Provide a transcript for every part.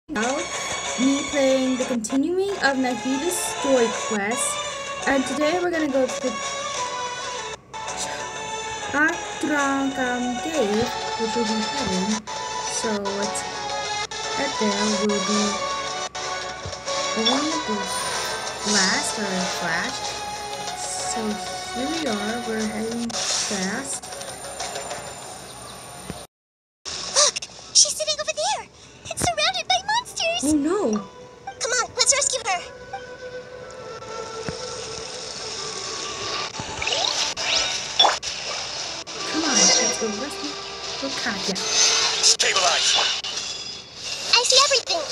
Now, me playing the continuing of Nahida's story quest, and today we're gonna go to the Atrankam cave, which we'll be heading. So let's head there. We'll be going to blast or flash. So here we are. We're heading fast. She's sitting over there! It's surrounded by monsters! Oh no! Come on, let's rescue her! Come on, let's go rescue Katya. Stabilize! I see everything!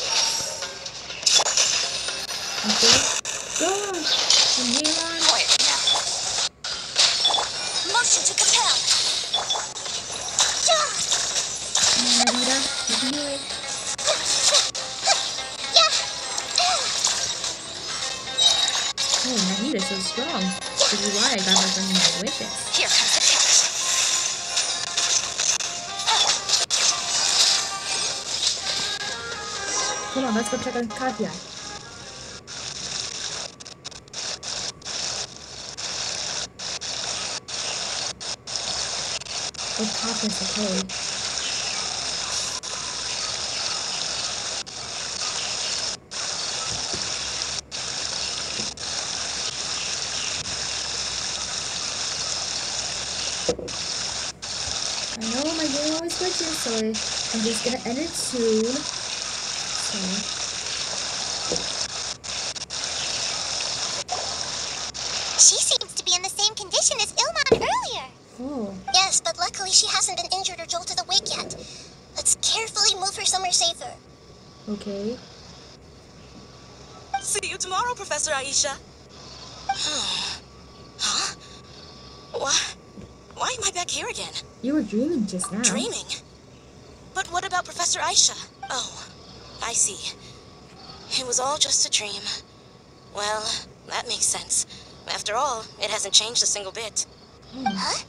Okay. Go on! From here on. Quiet now! Motion to compel! Come on, Nahida. You can do it. Oh, Nahida's so strong. This is why I got her from my wishes. Here comes the test! Come on, let's go check on Katya. Oh, Katya's okay. I know my game always glitches, so I'm just gonna end it soon. So. She seems to be in the same condition as Ilman earlier. Oh. Yes, but luckily she hasn't been injured or jolted awake yet. Let's carefully move her somewhere safer. Okay. See you tomorrow, Professor Aisha. Huh? Why am I back here again? You were dreaming just now. Dreaming? But what about Professor Aisha? Oh, I see. It was all just a dream. Well, that makes sense. After all, it hasn't changed a single bit. Huh?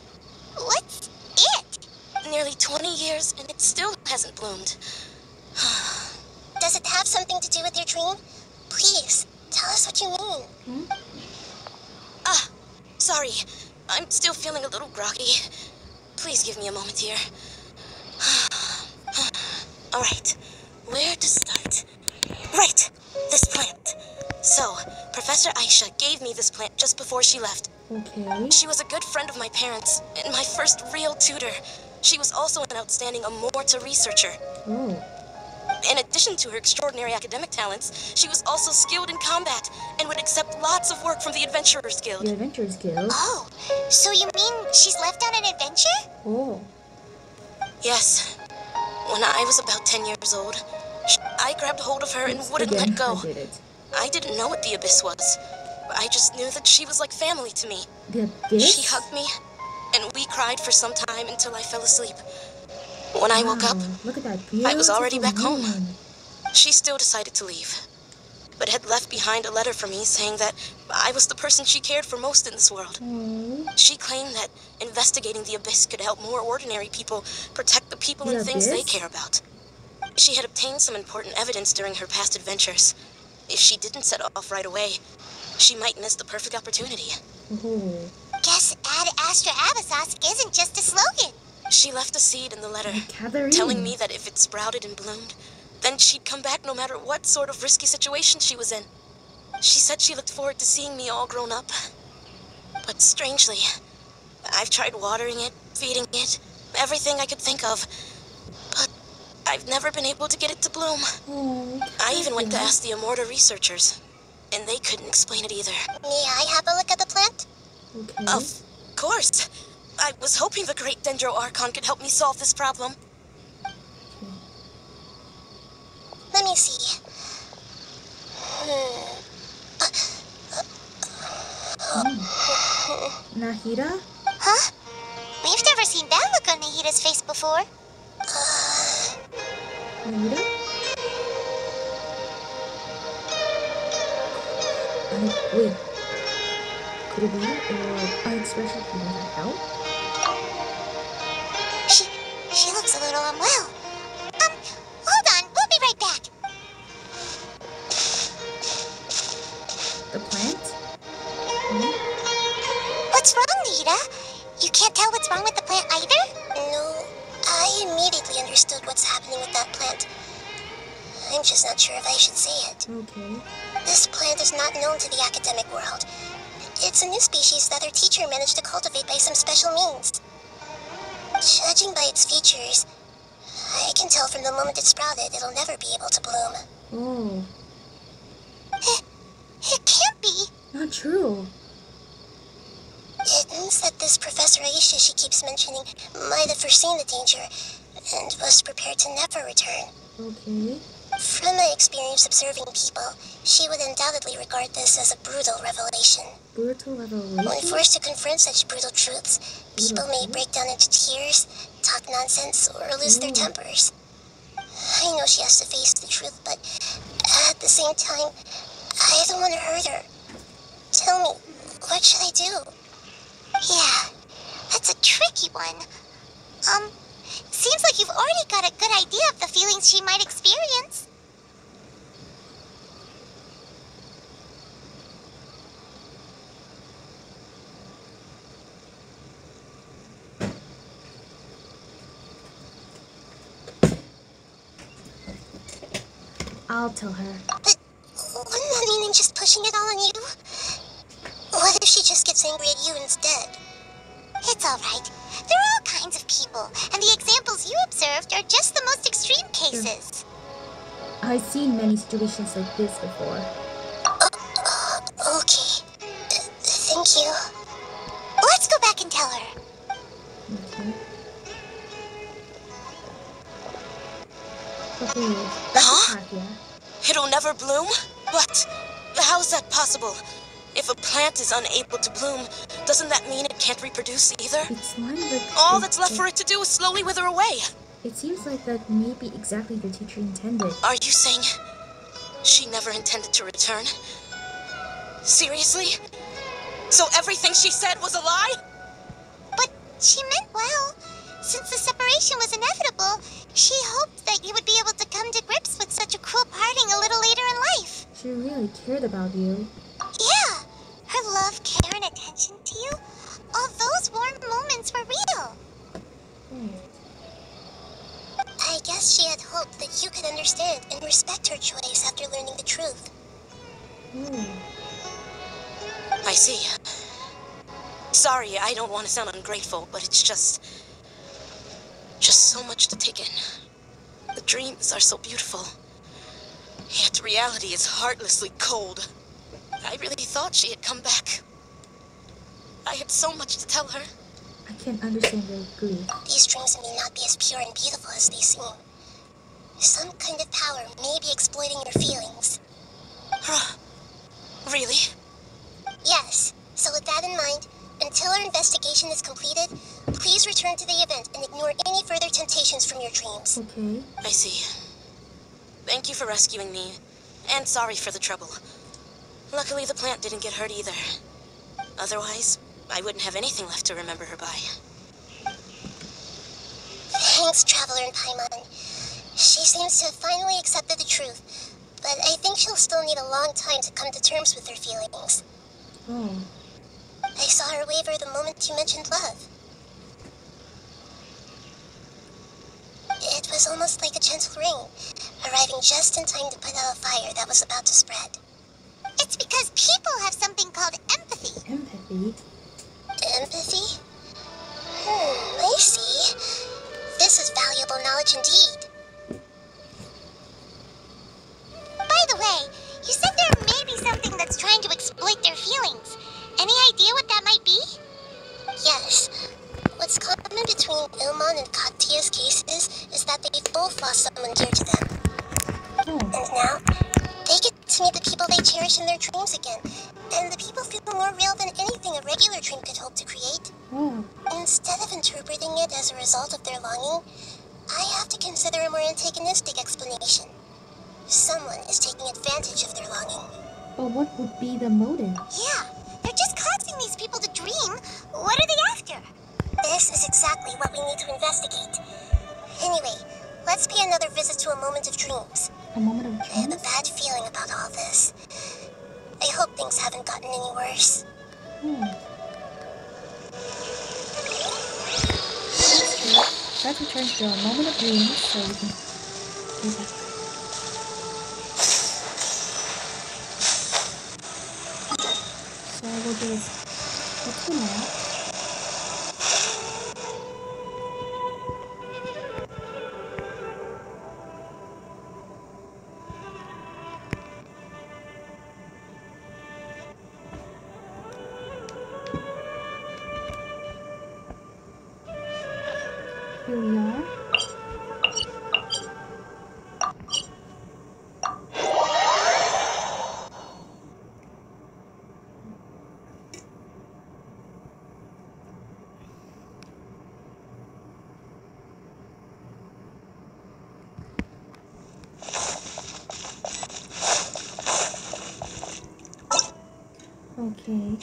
What's it? Nearly 20 years, and it still hasn't bloomed. Does it have something to do with your dream? Please, tell us what you mean. Ah, sorry. I'm still feeling a little groggy. Please give me a moment here. All right, where to start? Right, this plant. So, Professor Aisha gave me this plant just before she left. Okay. She was a good friend of my parents, and my first real tutor. She was also an outstanding Amorta researcher. Oh. In addition to her extraordinary academic talents, she was also skilled in combat and would accept lots of work from the Adventurers Guild. The Adventurers Guild. Oh, so you mean she's left on an adventure? Oh. Yes. When I was about 10 years old, I grabbed hold of her and wouldn't Again, let go. I did it. I didn't know what the Abyss was. I just knew that she was like family to me. The Abyss? She hugged me, and we cried for some time until I fell asleep. When I woke up, Look at that I was already back beautiful home. moon. She still decided to leave, but had left behind a letter for me saying that I was the person she cared for most in this world. Oh. She claimed that investigating the Abyss could help more ordinary people protect the people The and things they Abyss? care about. She had obtained some important evidence during her past adventures. If she didn't set off right away, she might miss the perfect opportunity. Oh. Guess Ad Astra Abyssosque isn't just a slogan. She left a seed in the letter, Catherine. telling me that if it sprouted and bloomed, then she'd come back no matter what sort of risky situation she was in. She said she looked forward to seeing me all grown up. But strangely, I've tried watering it, feeding it, everything I could think of. But I've never been able to get it to bloom. Oh, I even went to Catherine. ask the Amorta researchers, and they couldn't explain it either. May I have a look at the plant? Okay. Of course. I was hoping the great Dendro Archon could help me solve this problem. Let me see. Nahida? Huh? We've never seen that look on Nahida's face before. Nahida? Wait. Could it be? Or an expression he doesn't help? She looks a little unwell. Hold on, we'll be right back. what's wrong with the plant either? No, I immediately understood what's happening with that plant. I'm just not sure if I should say it. Okay. This plant is not known to the academic world. It's a new species that our teacher managed to cultivate by some special means. Judging by its features, I can tell from the moment it sprouted it'll never be able to bloom. Oh. It can't be. Not true. It means that this Professor Aisha she keeps mentioning might have foreseen the danger and was prepared to never return. Okay. From my experience observing people, she would undoubtedly regard this as a brutal revelation. Brutal When revelation? forced to confront such brutal truths, people may break down into tears, talk nonsense, or lose their tempers. I know she has to face the truth, but at the same time, I don't want to hurt her. Tell me, what should I do? Yeah, that's a tricky one. Seems like you've already got a good idea of the feelings she might experience. I'll tell her. But wouldn't that mean I'm just pushing it all on you? What if she just gets angry at you instead? It's alright. There are all kinds of people, and the examples you observed are just the most extreme cases. I've seen many situations like this before. Okay. Thank you. Let's go back and tell her. Okay. Okay, that's a Katya. It'll never bloom? But how's that possible? If a plant is unable to bloom, doesn't that mean it can't reproduce either? It's lined with... All that's left for it to do is slowly wither away. It seems like that may be exactly the teacher intended. Are you saying she never intended to return? Seriously? So everything she said was a lie? But she meant well. Since the separation was inevitable, she hoped that you would be able to come to grips with such a cruel parting a little later in life. She really cared about you. Yeah, her love, care, and attention to you, all those warm moments were real. I guess she had hoped that you could understand and respect her choice after learning the truth. I see. Sorry, I don't want to sound ungrateful, but it's just so much to take in. The dreams are so beautiful, yet reality is heartlessly cold. I really thought she had come back. I had so much to tell her. I can't understand your grief. These dreams may not be as pure and beautiful as they seem. Some kind of power may be exploiting your feelings. Really? Yes. So with that in mind, until our investigation is completed, please return to the event and ignore any further temptations from your dreams. Okay. I see. Thank you for rescuing me, and sorry for the trouble. Luckily, the plant didn't get hurt either. Otherwise, I wouldn't have anything left to remember her by. Thanks, Traveler and Paimon. She seems to have finally accepted the truth, but I think she'll still need a long time to come to terms with her feelings. Oh. I saw her waver the moment you mentioned love. It was almost like a gentle rain, arriving just in time to put out a fire that was about to spread. It's because people have something called empathy. Empathy? Empathy? I see. This is valuable knowledge indeed. By the way, you said there may be something that's trying to exploit their feelings. Any idea what that might be? Yes. What's common between Ilmon and Katya's cases is that they've both lost someone dear to them. Oh. And now, they get to meet the people they cherish in their dreams again. And the people feel more real than anything a regular dream could hope to create. Oh. Instead of interpreting it as a result of their longing, I have to consider a more antagonistic explanation. Someone is taking advantage of their longing. But what would be the motive? Yeah, they're just causing these people to dream. What are they after? This is exactly what we need to investigate. Anyway, let's pay another visit to a moment of dreams. A moment of I have a dreams? bad feeling about all this. I hope things haven't gotten any worse. Let's return to the moment of dreams so we can go back. So we'll just go to the map. Here we are. Okay.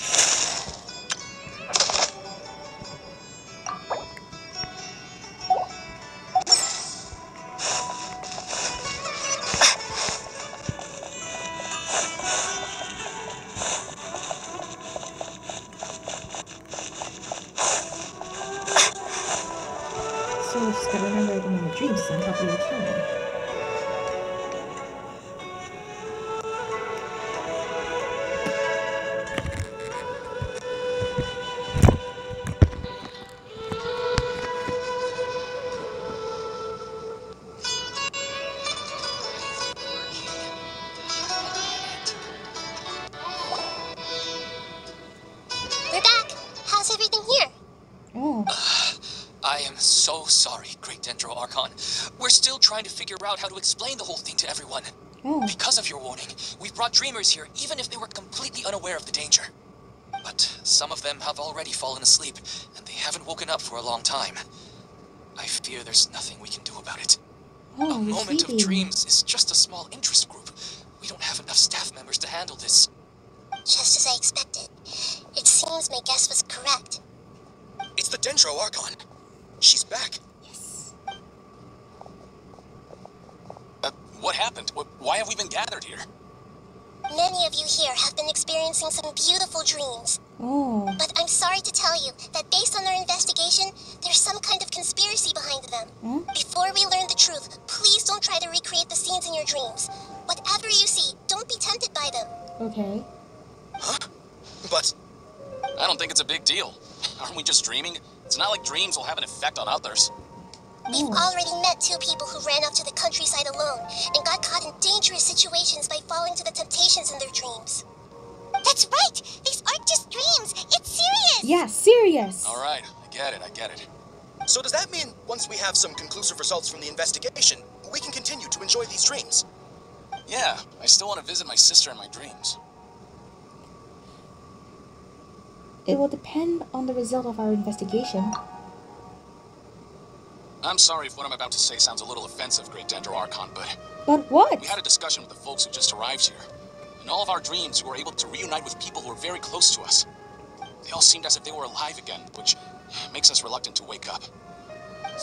So we just gotta remember everyone in the dreams is on top of your counter. We're back. How's everything here? Oh, I am so sorry, Great Dendro Archon. We're still trying to figure out how to explain the whole thing to everyone. oh. Because of your warning, we've brought dreamers here even if they were completely unaware of the danger. But some of them have already fallen asleep, and they haven't woken up for a long time. I fear there's nothing we can do about it. Oh, A you're moment of sleeping. dreams is just a small interest group. We don't have enough staff members to handle this. Just as I expected. It seems my guess was correct. It's the Dendro Archon. She's back. Yes. What happened? Why have we been gathered here? Many of you here have been experiencing some beautiful dreams. Oh. But I'm sorry to tell you that based on our investigation, there's some kind of conspiracy behind them. Huh? Before we learn the truth, please don't try to recreate the scenes in your dreams. Whatever you see, don't be tempted by them. Okay. Huh? But I don't think it's a big deal. Aren't we just dreaming? It's not like dreams will have an effect on others. We've Oh. already met 2 people who ran off to the countryside alone and got caught in dangerous situations by falling to the temptations in their dreams. That's right! These aren't just dreams! It's serious! Yeah, serious. All right, I get it. So does that mean once we have some conclusive results from the investigation, we can continue to enjoy these dreams? Yeah, I still want to visit my sister in my dreams. It will depend on the result of our investigation. I'm sorry if what I'm about to say sounds a little offensive, Great Dendro Archon, but But what? we had a discussion with the folks who just arrived here. In all of our dreams, we were able to reunite with people who were very close to us. They all seemed as if they were alive again, which makes us reluctant to wake up.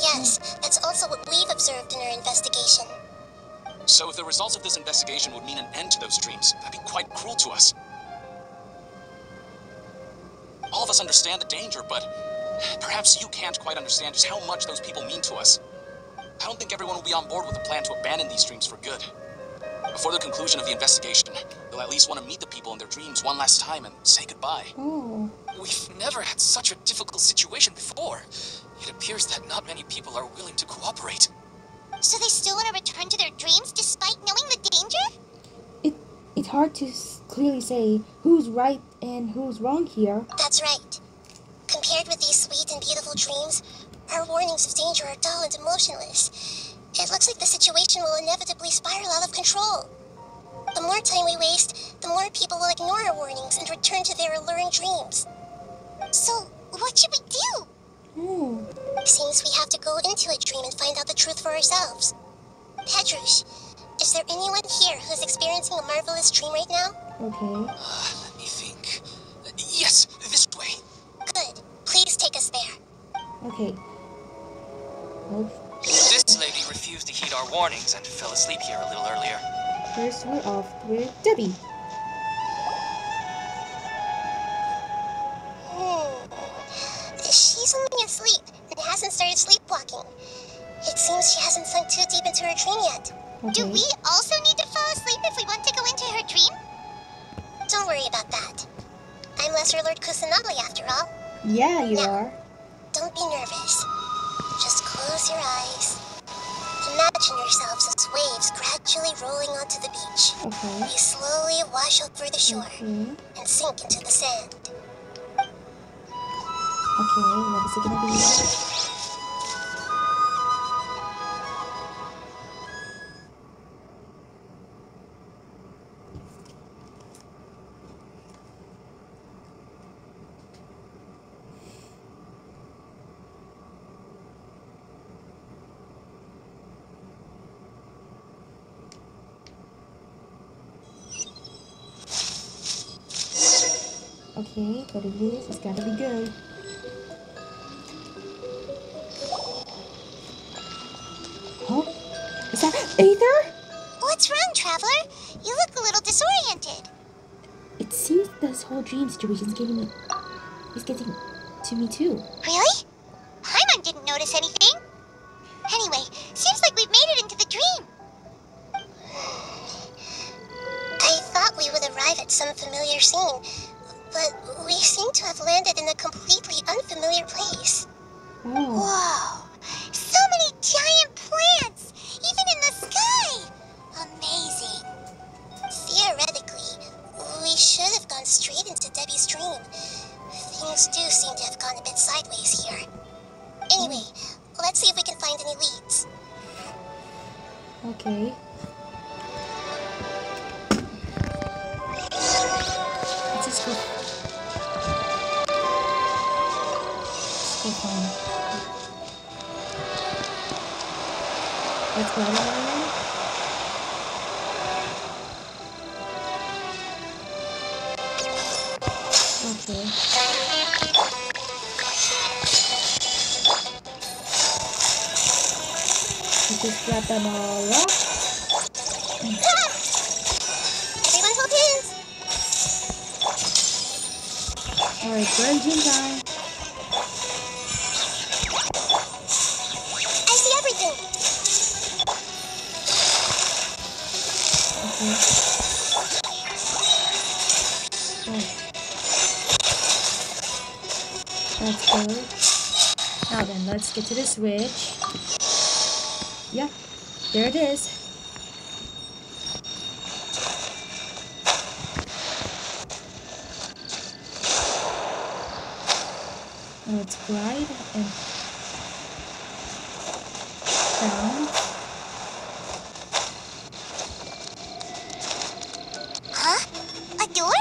Yes, that's also what we've observed in our investigation. So if the results of this investigation would mean an end to those dreams, that'd be quite cruel to us. All of us understand the danger, but perhaps you can't quite understand just how much those people mean to us. I don't think everyone will be on board with the plan to abandon these dreams for good. Before the conclusion of the investigation, they'll at least want to meet the people in their dreams one last time and say goodbye. Oh. We've never had such a difficult situation before. It appears that not many people are willing to cooperate. So they still want to return to their dreams despite knowing the danger? It's hard to clearly say who's right and who's wrong here. That's right. Compared with these sweet and beautiful dreams, our warnings of danger are dull and emotionless. It looks like the situation will inevitably spiral out of control. The more time we waste, the more people will ignore our warnings and return to their alluring dreams. So, what should we do? Oh. Seems we have to go into a dream and find out the truth for ourselves. Pedrush, is there anyone here who's experiencing a marvelous dream right now? Okay. Let me think. Yes, this way. Good. Please take us there. Okay. Well, This lady refused to heed our warnings and fell asleep here a little earlier. first we're off with Debbie. She's only asleep and hasn't started sleepwalking talking. It seems she hasn't sunk too deep into her dream yet. Okay. Do we also need to fall asleep if we want to go into her dream? Don't worry about that. I'm Lesser Lord Kusanagi after all. Yeah, you Now, are. don't be nervous. Just close your eyes. Imagine yourselves as waves gradually rolling onto the beach. Okay. You slowly wash over the shore Okay. and sink into the sand. Okay, what is it gonna be? Okay, but it is. It's gotta be good. Huh? Is that Aether? What's wrong, Traveler? You look a little disoriented. It seems this whole dream situation is getting to me too. Really? Paimon didn't notice anything. Anyway, seems like we've made it into the dream. I thought we would arrive at some familiar scene, but we seem to have landed in a completely unfamiliar place. Oh. Whoa! So many giant plants! Even in the sky! Amazing. Theoretically, we should have gone straight into Debbie's dream. Things do seem to have gone a bit sideways here. Anyway, let's see if we can find any leads. Okay. Let's just go. Let's go find. Let's go anyway. Okay. Let's just grab them all up. Everyone hold hands! Alright, virgin time. I see everything! Okay. Oh. That's good. Now then, let's get to the switch. Yeah, there it is. Now let's glide and down. Huh? A door?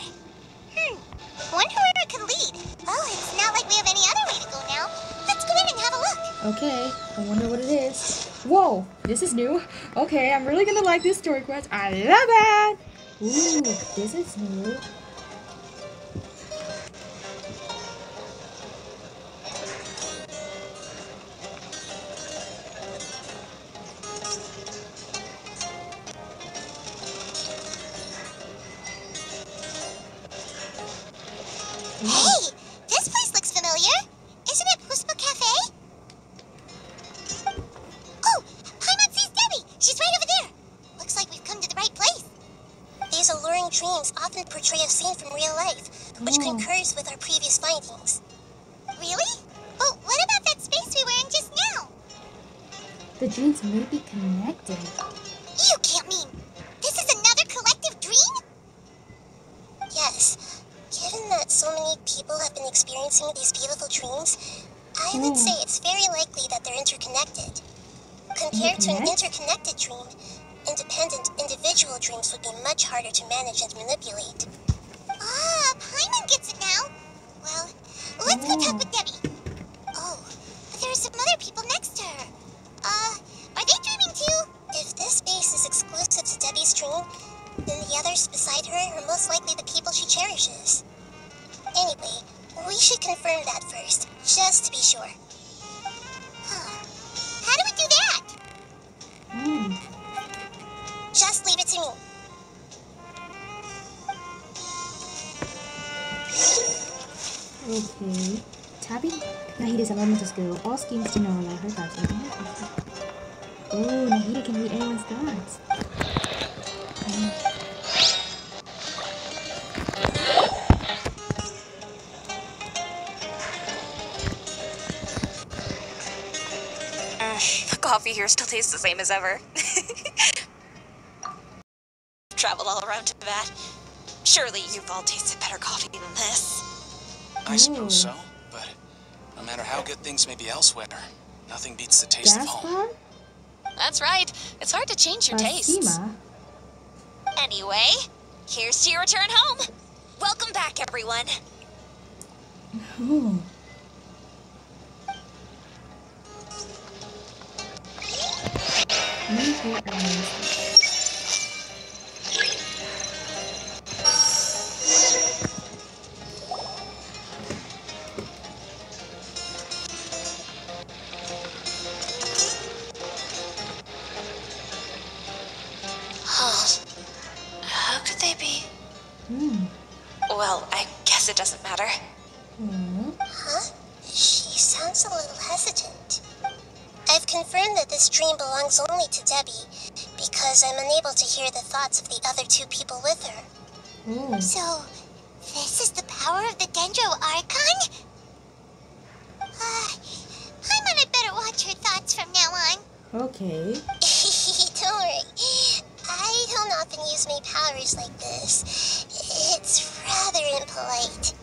Wonder where it could lead. Well, it's not like we have any other way to go now. Let's go in and have a look. Okay, I wonder what it is. Whoa, this is new. Okay, I'm really gonna like this story quest. I love it! Ooh, this is new. Hey, this place looks familiar. Isn't it Puspa Cafe? Oh, Paimon sees Debbie. She's right over there. Looks like we've come to the right place. These alluring dreams often portray a scene from real life, which Oh. concurs with our previous findings. Really? But what about that space we were in just now? The dreams may be connected. You can't mean this is another collective dream? Yes. Given that so many people have been experiencing these beautiful dreams, I would say it's very likely that they're interconnected. Compared to an interconnected dream, independent individual dreams would be much harder to manage and manipulate. Ah, Paimon gets it now. Well, let's go talk with Debbie. Oh, there are some other people next to her. Are they dreaming too? If this space is exclusive to Debbie's dream, then the others beside her are most likely the people she cherishes. Anyway, we should confirm that first, just to be sure. How do we do that? Just leave it to me. Okay. Tapping Nahida's elemental skill. All schemes do not allow her thoughts to be. Oh, Nahida can read anyone's thoughts. The coffee here still tastes the same as ever. Traveled all around Tibet. Surely you've all tasted better coffee than this. I suppose so, but no matter how good things may be elsewhere, nothing beats the taste of home. That's right. It's hard to change your tastes. Anyway, here's to your return home. Welcome back, everyone. Ooh. How could they be? Well, I guess it doesn't matter. Huh? She sounds a little hesitant. I've confirmed that this dream belongs only to Debbie, because I'm unable to hear the thoughts of the other two people with her. So, this is the power of the Dendro Archon? Paimon, I better watch her thoughts from now on. Okay. Don't worry. I don't often use my powers like this. It's rather impolite.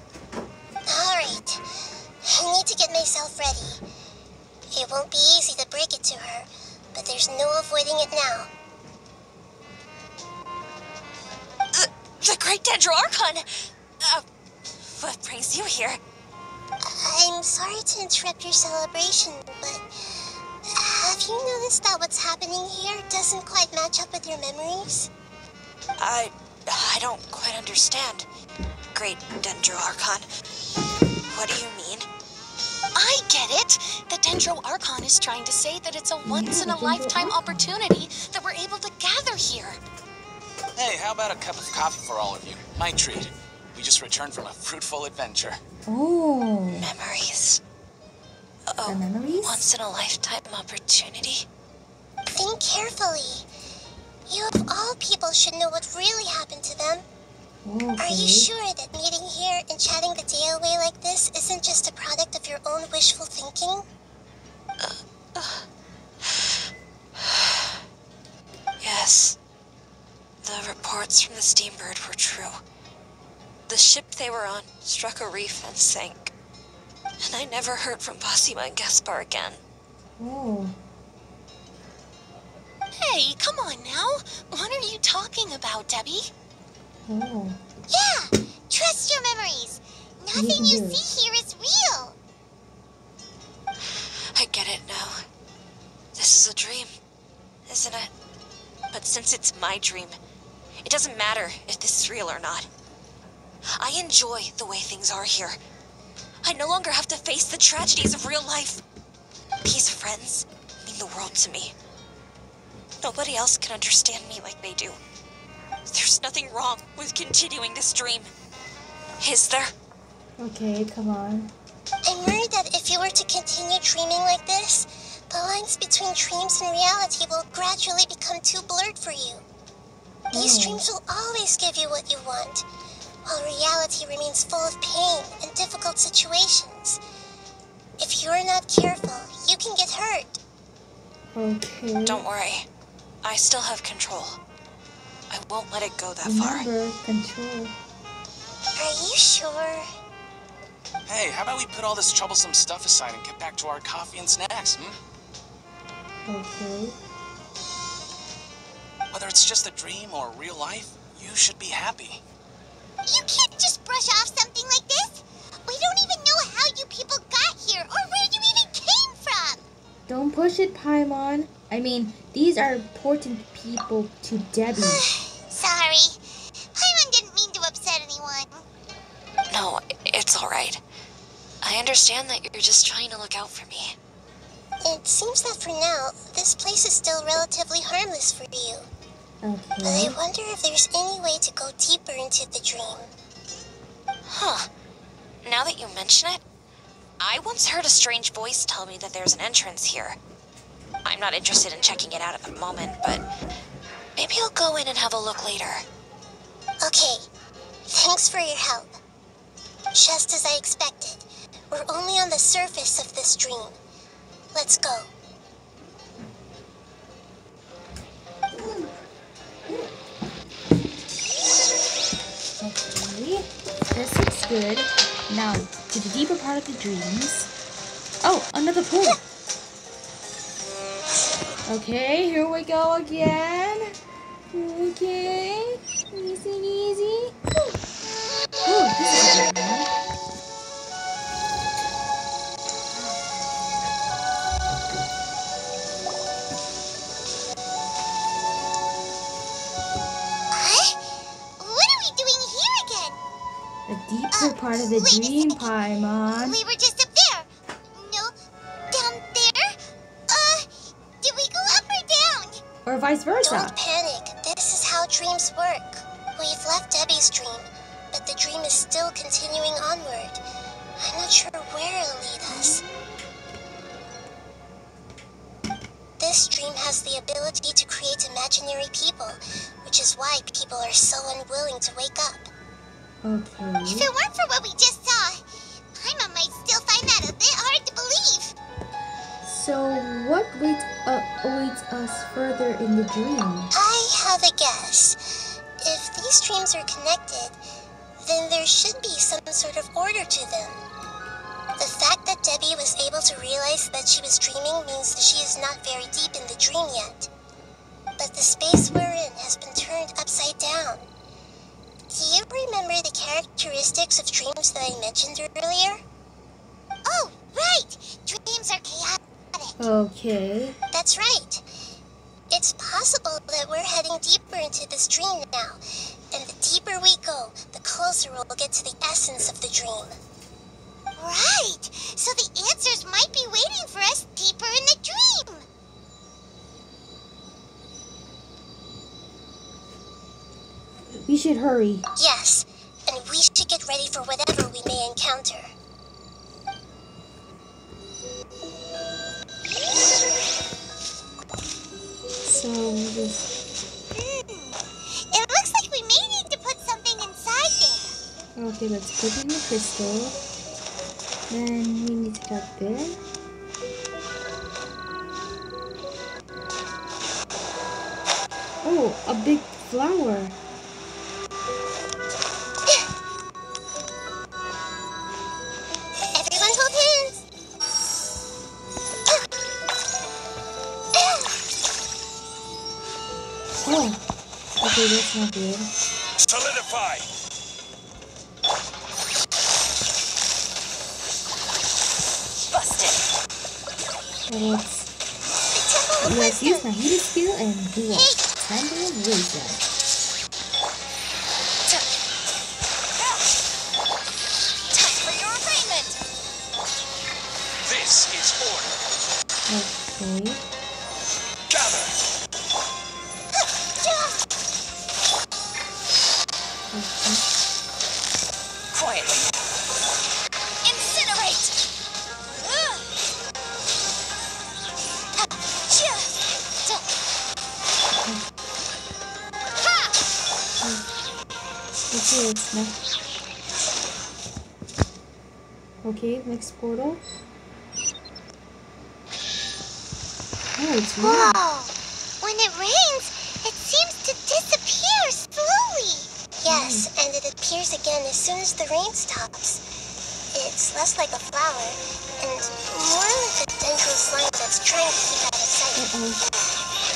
Alright. I need to get myself ready. It won't be easy to break it to her, but there's no avoiding it now. The Great Dendro Archon! What brings you here? I'm sorry to interrupt your celebration, but have you noticed that what's happening here doesn't quite match up with your memories? I don't quite understand. Great Dendro Archon. What do you mean? I get it! The Dendro Archon is trying to say that it's a once-in-a-lifetime opportunity that we're able to gather here. Hey, how about a cup of coffee for all of you? My treat. We just returned from a fruitful adventure. Oh. Memories. The memories? Once-in-a-lifetime opportunity. Think carefully. You of all people should know what really happened to them. Okay. Are you sure that meeting here and chatting the day away like this isn't just a product of your own wishful thinking? Yes. The reports from the Steambird were true. The ship they were on struck a reef and sank. And I never heard from Basima and Gaspar again. Oh. Hey, come on now. What are you talking about, Debbie? Oh. Yeah, trust your memories. Nothing you do. see here is real. I get it now. This is a dream, isn't it? But since it's my dream, it doesn't matter if this is real or not. I enjoy the way things are here. I no longer have to face the tragedies of real life. These friends mean the world to me. Nobody else can understand me like they do. There's nothing wrong with continuing this dream. Is there? Okay, come on. I'm worried that if you were to continue dreaming like this, the lines between dreams and reality will gradually become too blurred for you. These dreams will always give you what you want, while reality remains full of pain and difficult situations. If you're not careful, you can get hurt. Okay. Don't worry. I still have control. I won't let it go that far. Remember, control. Are you sure? Hey, how about we put all this troublesome stuff aside and get back to our coffee and snacks, Okay. Whether it's just a dream or real life, you should be happy. You can't just brush off something like this. We don't even know how you people got here or where you even came from. Don't push it, Paimon. I mean, these are important people to Debbie. Sorry. Paimon didn't mean to upset anyone. No, it's all right. I understand that you're just trying to look out for me. It seems that for now, this place is still relatively harmless for you. But Okay. I wonder if there's any way to go deeper into the dream. Huh. Now that you mention it, I once heard a strange voice tell me that there's an entrance here. I'm not interested in checking it out at the moment, but maybe I'll go in and have a look later. Okay, thanks for your help. Just as I expected, we're only on the surface of this dream. Let's go. Okay, this looks good. Now, to the deeper part of the dreams. Oh, another pool. Okay, here we go again. Okay, easy, easy. Ooh, this is a good one. What are we doing here again? The deeper part of the dream, Paimon. We were just up there. No, down there? Did we go up or down? Or vice versa. Don't panic. This is how dreams work. We've left Debbie's dream, but the dream is still continuing onward. I'm not sure where it'll lead us. This dream has the ability to create imaginary people, which is why people are so unwilling to wake up. Okay. If it weren't for what we just saw, Paimon might still find that a bit hard to believe. So, what awaits us further in the dream? I have a guess. If these dreams are connected, then there should be some sort of order to them. The fact that Debbie was able to realize that she was dreaming means that she is not very deep in the dream yet. But the space we're in has been turned upside down. Do you remember the characteristics of dreams that I mentioned earlier? Oh, right! Dreams are chaotic. Okay. That's right. It's possible that we're heading deeper into this dream now, and the deeper we go, the closer we'll get to the essence of the dream. Right! So the answers might be waiting for us deeper in the dream. We should hurry. Yes, and we should get ready for whatever we may encounter. So, this... It looks like we may need to put something inside there. Okay, let's put in the crystal. Then we need to cut this. Oh, a big flower. Everyone hold hands! Oh, okay, that's not good. Solidify! Busted. Let's use Nahida's skill and do a Temple of Wisdom. Time for your arraignment. This is order. Okay. Gather! Quietly. Incinerate. Okay, it's next. Okay, next portal. Oh, it's red. Whoa! When it rains, it seems to disappear slowly. Yes, and it appears again as soon as the rain stops. It's less like a flower, and more like a dental slime that's trying to keep out of sight. Uh-oh.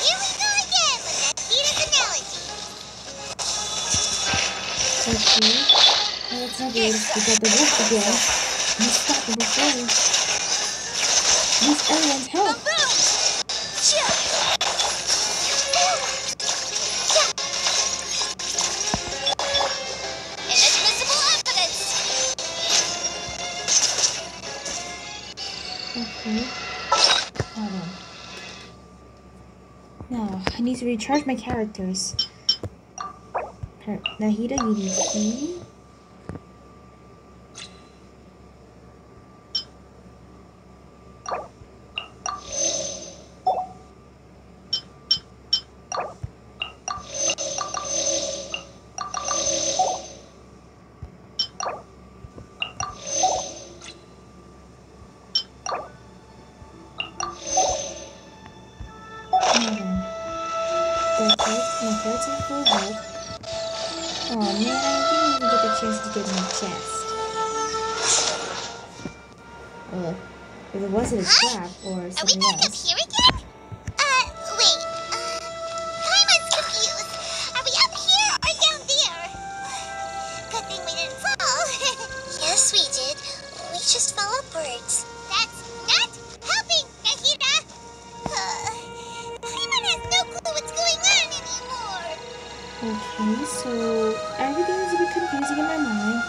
Here we go again with that Nahida analogy. Okay. Oh, that's not good. We got the wolf again. Unstoppable foe. Needs everyone's help. Inadmissible evidence. Okay. Hold on. Now, I need to recharge my characters. Nahida, you need E. Oh man, I didn't even get the chance to get my chest. If it wasn't a trap or Are we something back up else. here again? Wait. Paimon's confused. Are we up here or down there? Good thing we didn't fall. Yes, we did. We just fell upwards. That's not helping, nahida. Paimon has no clue what's going on anymore. Okay, so everything is a bit confusing in my mind.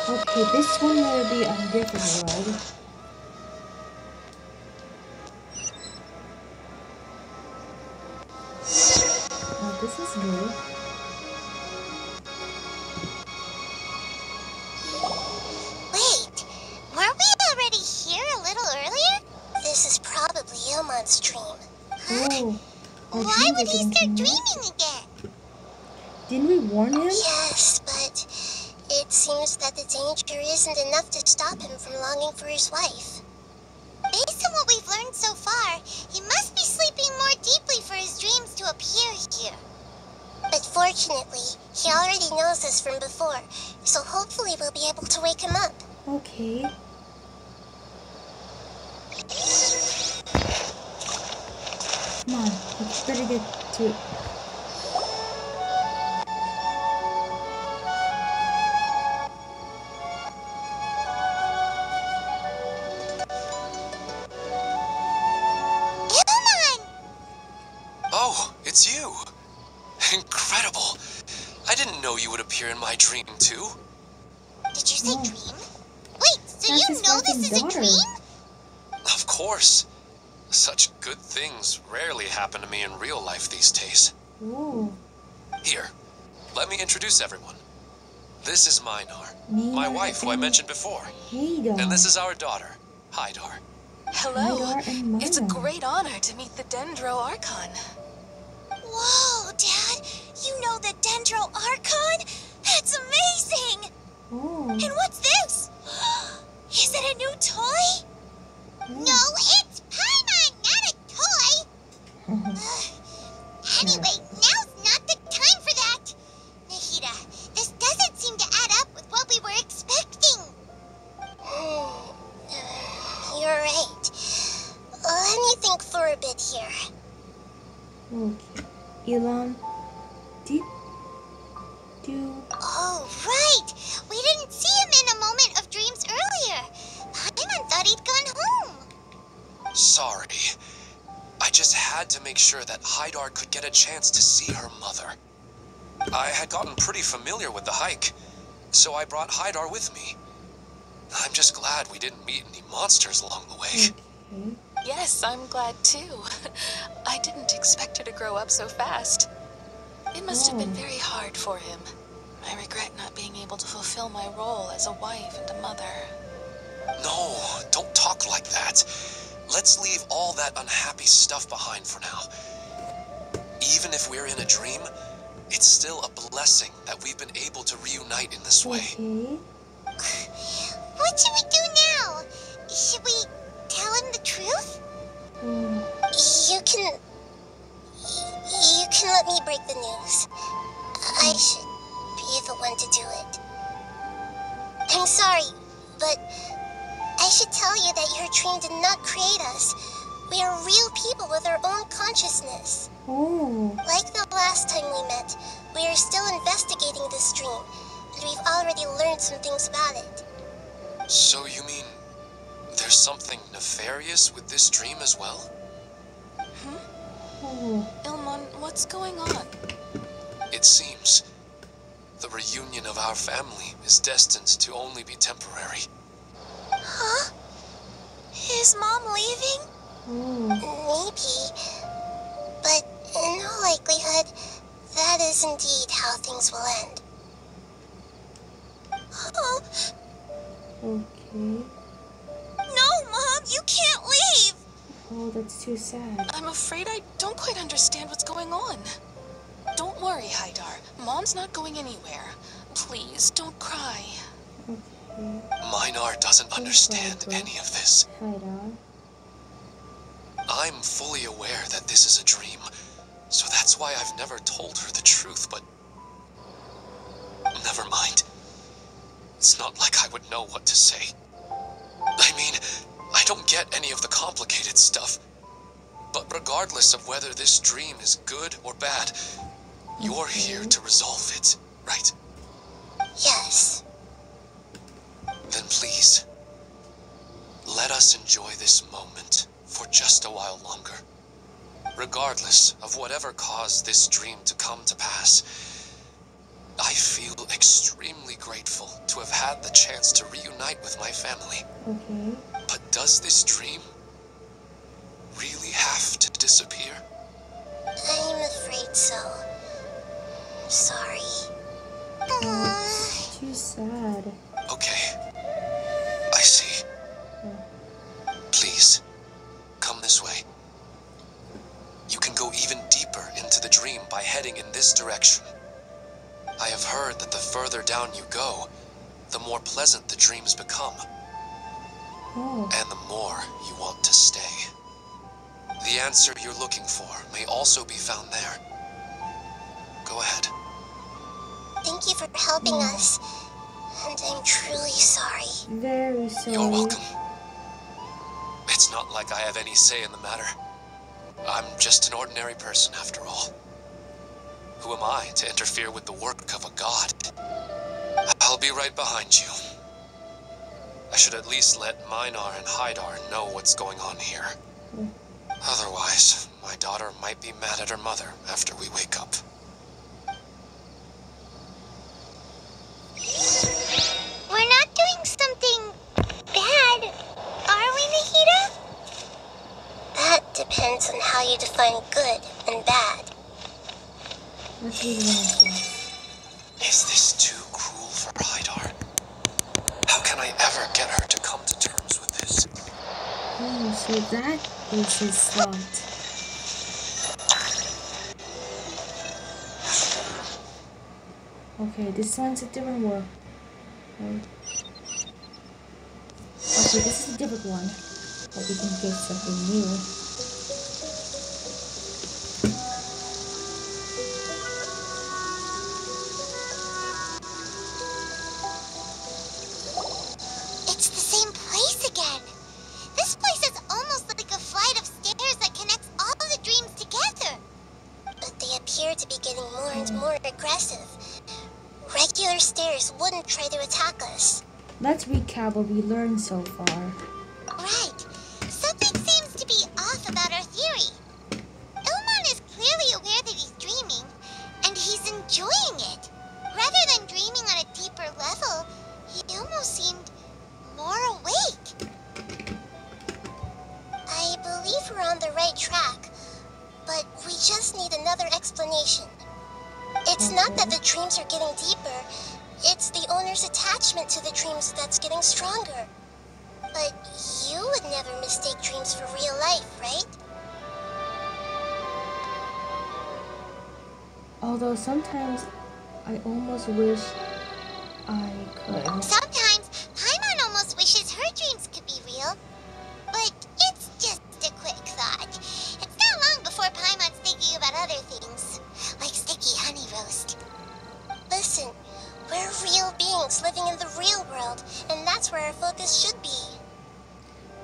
Okay, this one will be on a different world. Oh, this is new. Wait, weren't we already here a little earlier? This is probably Ilmon's dream. Oh, our Why dreams would are he getting start connected. dreaming again? Didn't we warn him? Yes, but it seems that the danger isn't enough to stop him from longing for his wife. Based on what we've learned so far, he must be sleeping more deeply for his dreams to appear here. But fortunately, he already knows us from before, so hopefully we'll be able to wake him up. Okay. Come on, let's better get to it. Ilmon! Oh, it's you. Incredible. I didn't know you would appear in my dream, too. Did you say Oh. dream? Wait, so That's you his know this fucking is a daughter. dream? Of course. Such good things rarely happen to me in real life these days. Oh, Here, let me introduce everyone. This is Minar, Minar my wife who I and mentioned before. Haydar. And this is our daughter, Hydar. Hello. Haydar and It's a Minor. great honor to meet the Dendro Archon. Whoa, Dad! You know the Dendro Archon? That's amazing! Oh, And what's this? Is it a new toy? No, it's Paimon, not a toy! Anyway, now's not the time for that! Nahida, this doesn't seem to add up with what we were expecting. You're right. Let me think for a bit here. okay. Elon, do Oh, right! We didn't see him in a moment of dreams earlier. Paimon thought he'd gone home. Sorry. I just had to make sure that Hydar could get a chance to see her mother. I had gotten pretty familiar with the hike, so I brought Hydar with me. I'm just glad we didn't meet any monsters along the way. okay. Yes, I'm glad too. I didn't expect her to grow up so fast. It must have been very hard for him. I regret not being able to fulfill my role as a wife and a mother. No, don't talk like that. Let's leave all that unhappy stuff behind for now. Even if we're in a dream, it's still a blessing that we've been able to reunite in this way. Okay. What should we do now? Should we tell him the truth? Hmm. You can let me break the news. I should be the one to do it. I'm sorry, but I should tell you that your dream did not create us. We are real people with our own consciousness. Oh. Like the last time we met, we are still investigating this dream, and we've already learned some things about it. So you mean there's something nefarious with this dream as well? Oh. Ilmon, what's going on? It seems the reunion of our family is destined to only be temporary. Huh? Is Mom leaving? Oh. Maybe, but in all likelihood, that is indeed how things will end. Oh, Okay. no, Mom, you can't leave! Oh, that's too sad. I'm afraid I don't quite understand what's going on. Don't worry, Hydar. Mom's not going anywhere. Please, don't cry. Okay. Minar doesn't understand any of this. Haydar. I'm I'm fully aware that this is a dream, so that's why I've never told her the truth, but... Never mind. It's not like I would know what to say. I mean, I don't get any of the complicated stuff. But regardless of whether this dream is good or bad, you're here to resolve it, right? Yes. Then please, let us enjoy this moment for just a while longer. Regardless of whatever caused this dream to come to pass, I feel extremely grateful to have had the chance to reunite with my family. Okay. But does this dream really have to disappear? I'm afraid so. Sorry. It's too sad. Okay. I see. Please, come this way. You can go even deeper into the dream by heading in this direction. I have heard that the further down you go, the more pleasant the dreams become. Oh. And the more you want to stay. The answer you're looking for may also be found there. Go ahead. Thank you for helping us. And I'm truly sorry. Very sorry. You're welcome. It's not like I have any say in the matter. I'm just an ordinary person after all. Who am I to interfere with the work of a god? I'll be right behind you. I should at least let Minar and Haidar know what's going on here. Otherwise, my daughter might be mad at her mother after we wake up. We're not doing something bad, are we, Nahida? That depends on how you define good and bad. Let's read the Is this too cruel for Haidar? How can I ever get her to come to terms with this? Oh, so that is his thought. Okay, this one's a different one. Right. Okay, this is a different one. But we can get something new. It's the same place again. This place is almost like a flight of stairs that connects all the dreams together. But they appear to be getting more and more aggressive. Regular stairs wouldn't try to attack us. Let's recap what we learned so far. Right. Something seems to be off about our theory. Ilman is clearly aware that he's dreaming, and he's enjoying it. Rather than dreaming on a deeper level, he almost seemed more awake. I believe we're on the right track, but we just need another explanation. It's not that the dreams are getting deeper, it's the owner's attachment to the dreams that's getting stronger. But you would never mistake dreams for real life, right? Although sometimes I almost wish I could. Sometimes, Paimon almost wishes her dreams could be real. But it's just a quick thought. It's not long before Paimon's thinking about other things, like sticky honey roast. Listen, we're real beings living in the real world, and that's where our focus should be.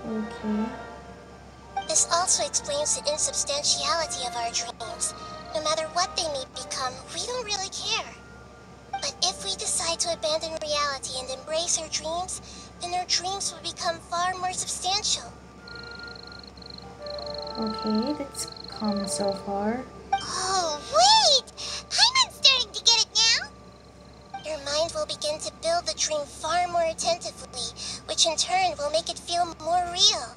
Okay. This also explains the insubstantiality of our dreams. No matter what they may become, we don't really care. But if we decide to abandon reality and embrace our dreams, then our dreams will become far more substantial. Okay, that's common so far. Oh, wait! Paimon's starting to get it now? Your mind will begin to build the dream far more attentively, which in turn will make it feel more real.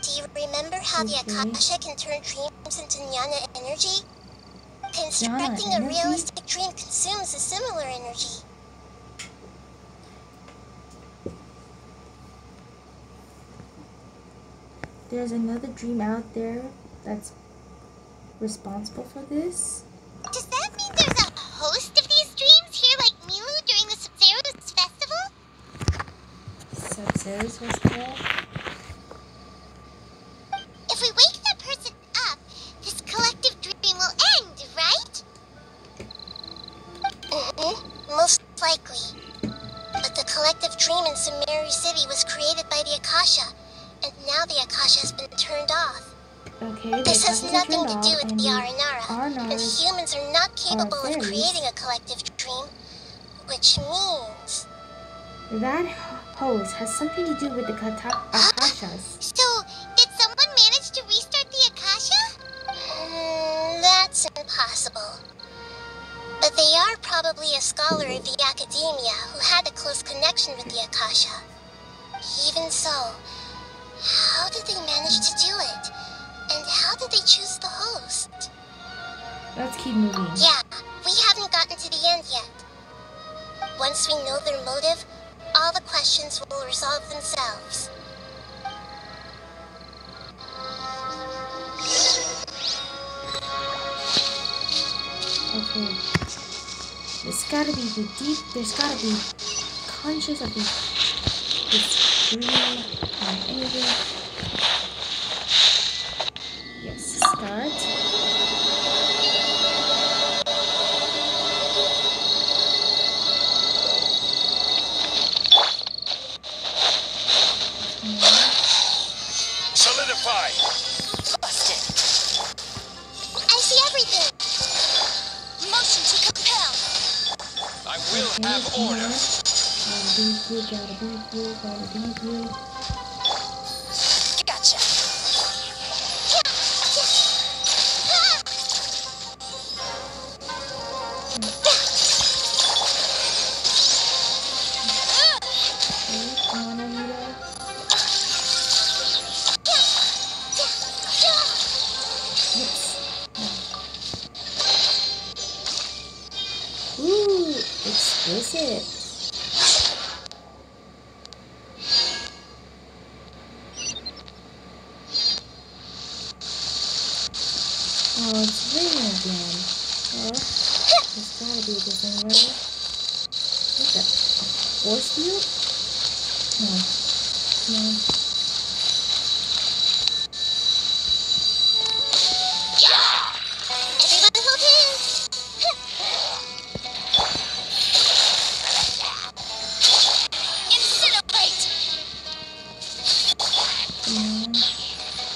Do you remember how the Akasha can turn dreams into jnana energy? Constructing a energy? realistic dream consumes a similar energy. There's another dream out there that's responsible for this? Does that mean there's a host of these dreams here like Milu during the Sub-Zero's festival? Sub-Zero's festival? If we wake the Meru City was created by the Akasha, and now the Akasha has been turned off. Okay, This has nothing to do off, with and the Aranara, and humans are not capable of fairies. creating a collective dream, which means... That host has something to do with the Akashas. So, did someone manage to restart the Akasha? That's impossible. But they are probably a scholar of the academia who had a close connection with the Akasha. Even so, how did they manage to do it? And how did they choose the host? Let's keep moving. Yeah, we haven't gotten to the end yet. Once we know their motive, all the questions will resolve themselves. Okay. There's gotta be conscious of this dream and anything. Yes, start. Solidify! Busted. I see everything. Motion to compel. I will have order. Gotta beat you. Gotcha. Come on, Anita. Ooh, exquisite. Oh, it's raining again. Oh, there's gotta be a different way. What's that? A force field? No. Everyone hold hands. Incinerate. Come on.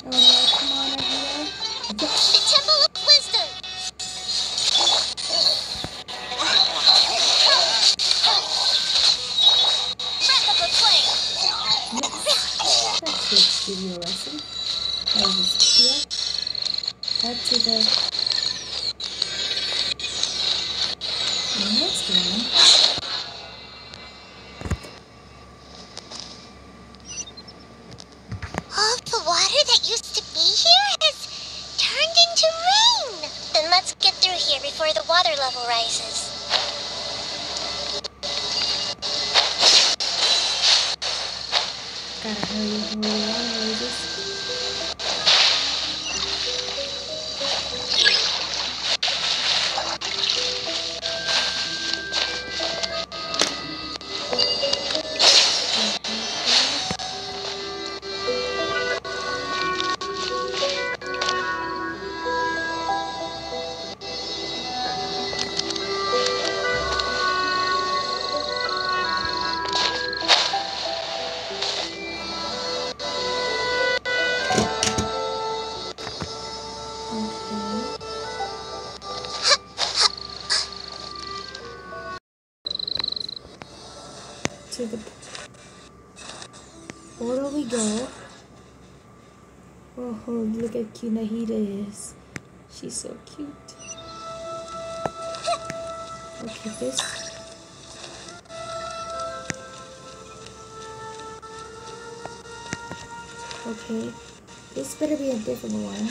Oh no, come on, Anita. Yes. The Temple of Wisdom. Wrap up a flame. That should give you a lesson. That was here. Head to the next one. All the water that used to be here has turned into rain. Then let's get through here before the water level rises. Gotta hurry before the water rises. To the portal we go. Oh, look how cute Nahida is. She's so cute. Okay, this. Okay, this better be a different one.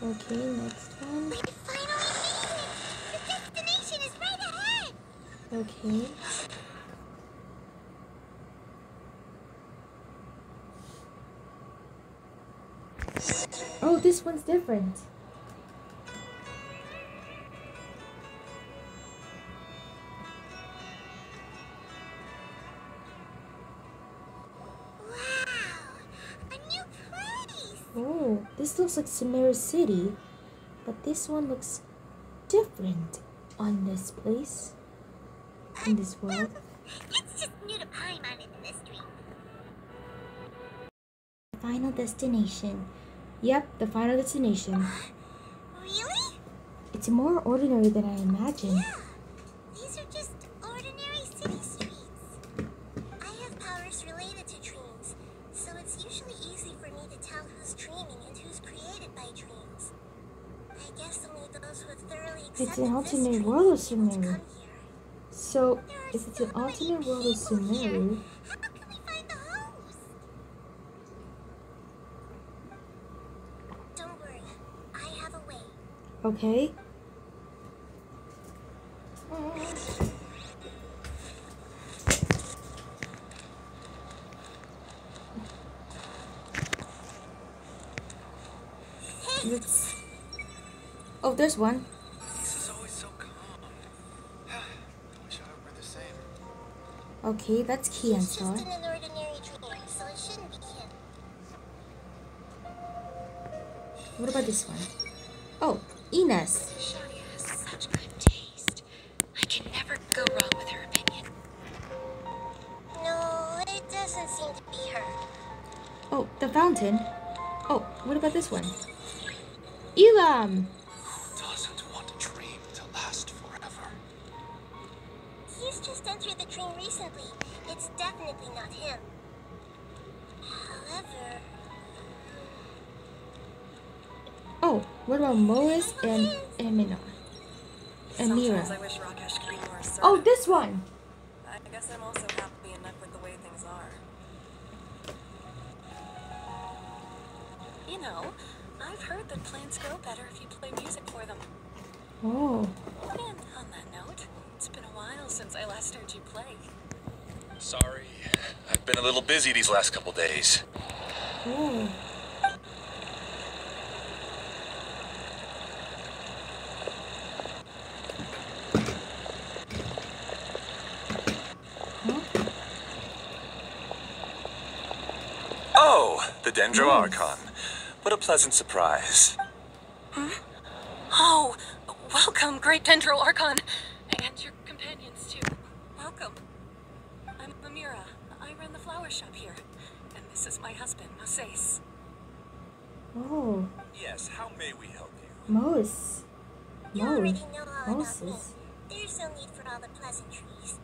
Okay, next one. We finally made it! The destination is right ahead! Okay. Oh, this one's different. Oh, this looks like Samara City, but this one looks different on this place, in this world. It's just new to Paimon in this dream. Final destination. Yep, the final destination. Really? It's more ordinary than I imagined. Yeah. These are just ordinary city streets. I have powers related to dreams, so it's usually easy for me to tell who's dreaming and who's created by dreams. I guess only those who have thoroughly accepted It's an this alternate dream world of will be able to Sumeru. come here. So, There are if it's so an many alternate world of people here. Sumeru, How can we find the host? Don't worry, I have a way. okay? Let's... Oh, there's one. This is always so calm. I wish I were the same. Okay, that's Kian He's Star. just in an ordinary dream, so it shouldn't be him. What about this one? Oh, Ines. Shawnee has such good taste. I can never go wrong with her opinion. No, it doesn't seem to be her. Oh, the fountain. Oh, what about this one? Elam. Doesn't want a dream to last forever. He's just entered the dream recently. It's definitely not him. However... Oh, what about Mois and Emina? And Mira. Sometimes I wish Rakesh could be more assertive. Oh, this one. I guess I'm also happy enough with the way things are. You know, I've heard that plants grow better if you play music for them. Oh, And on that note, it's been a while since I last heard you play. Sorry, I've been a little busy these last couple days. oh. Oh, the Dendro Archon. What a pleasant surprise. Oh, welcome, Great Dendro Archon, and your companions too. Welcome. I'm Amira. I run the flower shop here, and this is my husband, Moses. Oh, Yes, how may we help you? Mois. You already Mois. know all about me. Moses. There's no need for all the pleasantries.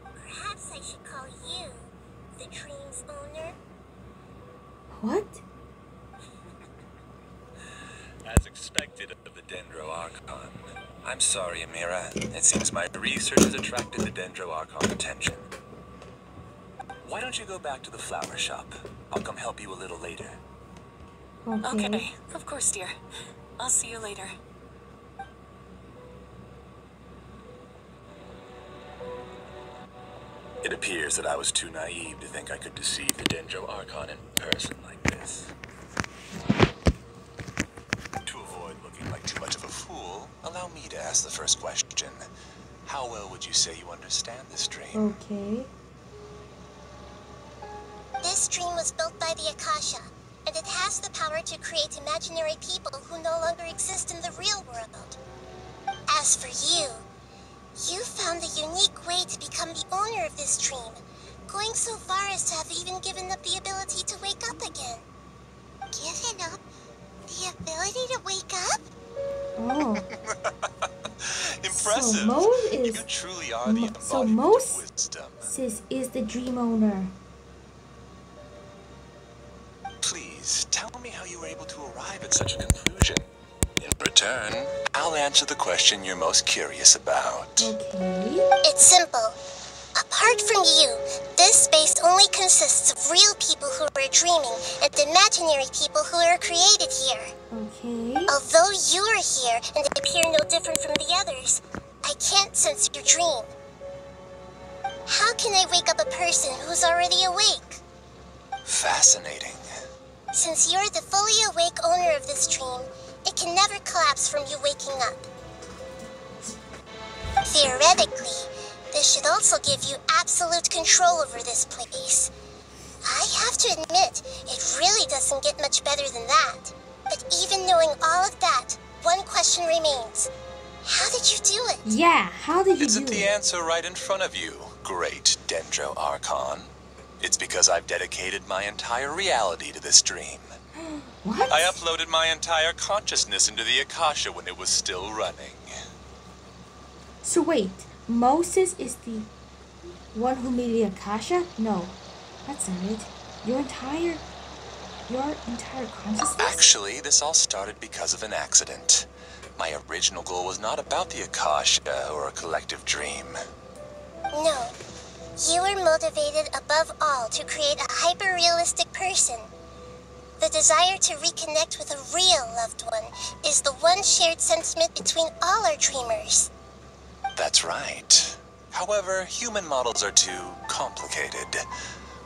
Perhaps I should call you the dream's owner? What? As expected of the Dendro Archon. I'm sorry, Amira. It seems my research has attracted the Dendro Archon attention. Why don't you go back to the flower shop? I'll come help you a little later. Okay, of course, dear. I'll see you later. It appears that I was too naive to think I could deceive the Dendro Archon in person like this. To avoid looking like too much of a fool, allow me to ask the first question. How well would you say you understand this dream? Okay. This dream was built by the Akasha, and it has the power to create imaginary people who no longer exist in the real world. As for you, you found a unique way to become the owner of this dream, going so far as to have even given up the ability to wake up again. Given up the ability to wake up? Oh. Impressive. So Moe You is... truly are the So embodiment of Moses wisdom. is the dream owner. Please, tell me how you were able to arrive at such a conclusion. In return, I'll answer the question you're most curious about. Okay. It's simple. Apart from you, this space only consists of real people who are dreaming and imaginary people who are created here. Okay. Okay. Although you are here and appear no different from the others, I can't sense your dream. How can I wake up a person who's already awake? Fascinating. Since you're the fully awake owner of this dream, it can never collapse from you waking up. Theoretically, this should also give you absolute control over this place. I have to admit, it really doesn't get much better than that. But even knowing all of that, one question remains. How did you do it? Yeah, how did you Isn't do the it? answer right in front of you, great Dendro Archon? It's because I've dedicated my entire reality to this dream. What? I uploaded my entire consciousness into the Akasha when it was still running. So wait, Moses is the one who made the Akasha? No, that's not it. Your entire consciousness? Actually, this all started because of an accident. My original goal was not about the Akasha or a collective dream. No. You were motivated above all to create a hyper-realistic person. The desire to reconnect with a real loved one is the one shared sentiment between all our dreamers. That's right. However, human models are too complicated.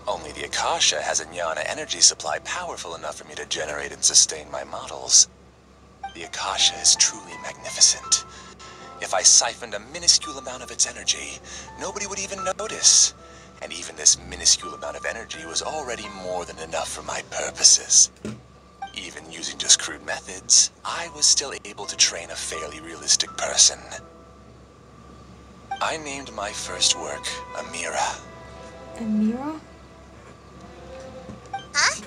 Only the Akasha has a jnana energy supply powerful enough for me to generate and sustain my models. The Akasha is truly magnificent. If I siphoned a minuscule amount of its energy, nobody would even notice. And even this minuscule amount of energy was already more than enough for my purposes. Even using just crude methods, I was still able to train a fairly realistic person. I named my first work Amira. Amira? Huh?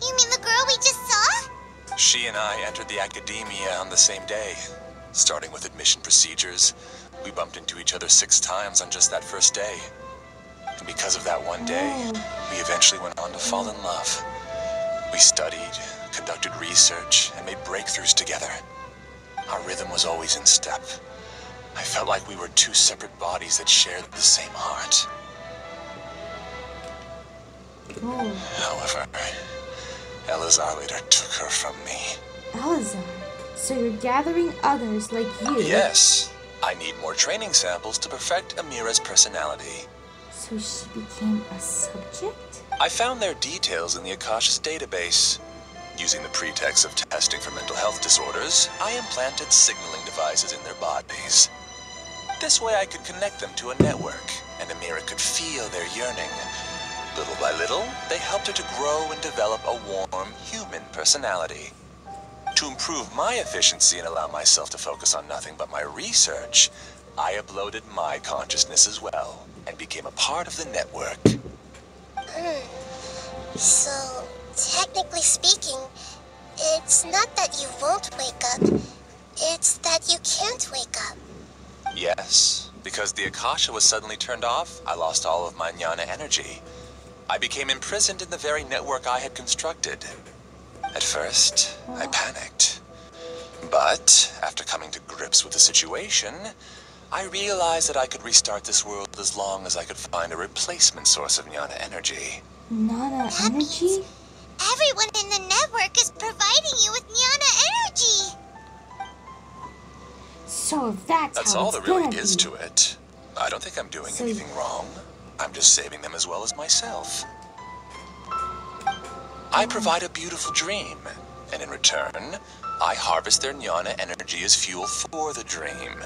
You mean the girl we just saw? She and I entered the academia on the same day. Starting with admission procedures, we bumped into each other 6 times on just that first day. And because of that one day, we eventually went on to fall in love. We studied, conducted research, and made breakthroughs together. Our rhythm was always in step. I felt like we were 2 separate bodies that shared the same heart. Oh, However, Elazar later took her from me. Elazar. So you're gathering others like you. Yes, I need more training samples to perfect Amira's personality. So she became a subject? I found their details in the Akasha's database. Using the pretext of testing for mental health disorders, I implanted signaling devices in their bodies. This way I could connect them to a network, and Amira could feel their yearning. Little by little, they helped her to grow and develop a warm, human personality. To improve my efficiency and allow myself to focus on nothing but my research, I uploaded my consciousness as well, and became a part of the network. So, technically speaking, it's not that you won't wake up, it's that you can't wake up. Yes, because the Akasha was suddenly turned off, I lost all of my jnana energy. I became imprisoned in the very network I had constructed. At first, I panicked. But, after coming to grips with the situation, I realized that I could restart this world as long as I could find a replacement source of jnana energy. Jnana energy? Everyone in the network is providing you with jnana energy. So if that's how all it's there really gonna is be. to it. I don't think I'm doing So- anything wrong. I'm just saving them as well as myself. I provide a beautiful dream, and in return, I harvest their jnana energy as fuel for the dream.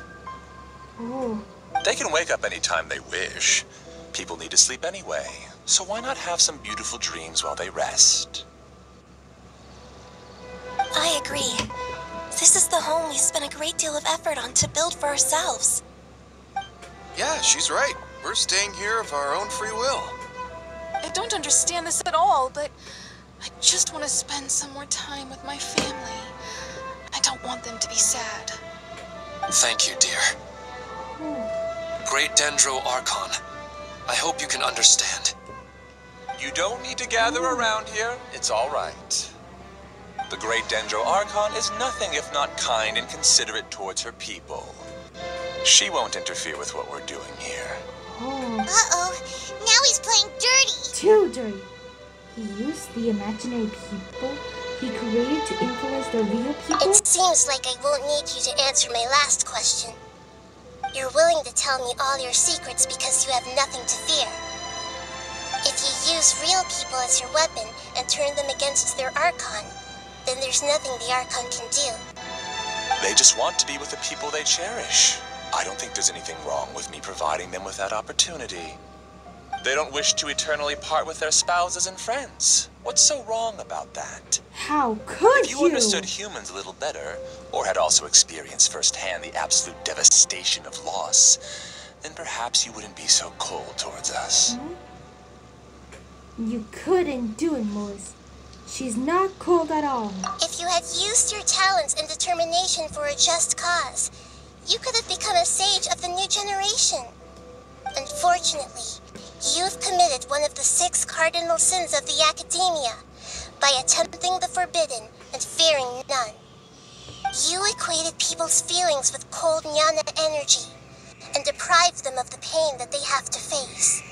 Oh, They can wake up anytime they wish. People need to sleep anyway, so why not have some beautiful dreams while they rest? I agree. This is the home we spent a great deal of effort on to build for ourselves. Yeah, she's right. We're staying here of our own free will. I don't understand this at all, but I just want to spend some more time with my family. I don't want them to be sad. Thank you, dear. Great Dendro Archon, I hope you can understand. You don't need to gather around here. It's all right. The great Dendro Archon is nothing if not kind and considerate towards her people. She won't interfere with what we're doing here. oh, Uh-oh, now he's playing dirty. too dirty. He used the imaginary people. be created to influence the real people? It seems like I won't need you to answer my last question. You're willing to tell me all your secrets because you have nothing to fear. If you use real people as your weapon and turn them against their Archon, then there's nothing the Archon can do. They just want to be with the people they cherish. I don't think there's anything wrong with me providing them with that opportunity. They don't wish to eternally part with their spouses and friends. What's so wrong about that? How could If you understood humans a little better, or had also experienced firsthand the absolute devastation of loss, then perhaps you wouldn't be so cold towards us. You couldn't do it, Moise. She's not cold at all. If you had used your talents and determination for a just cause, you could have become a sage of the new generation. Unfortunately, you've committed one of the 6 cardinal sins of the Academia by attempting the forbidden and fearing none. You equated people's feelings with cold jnana energy and deprived them of the pain that they have to face.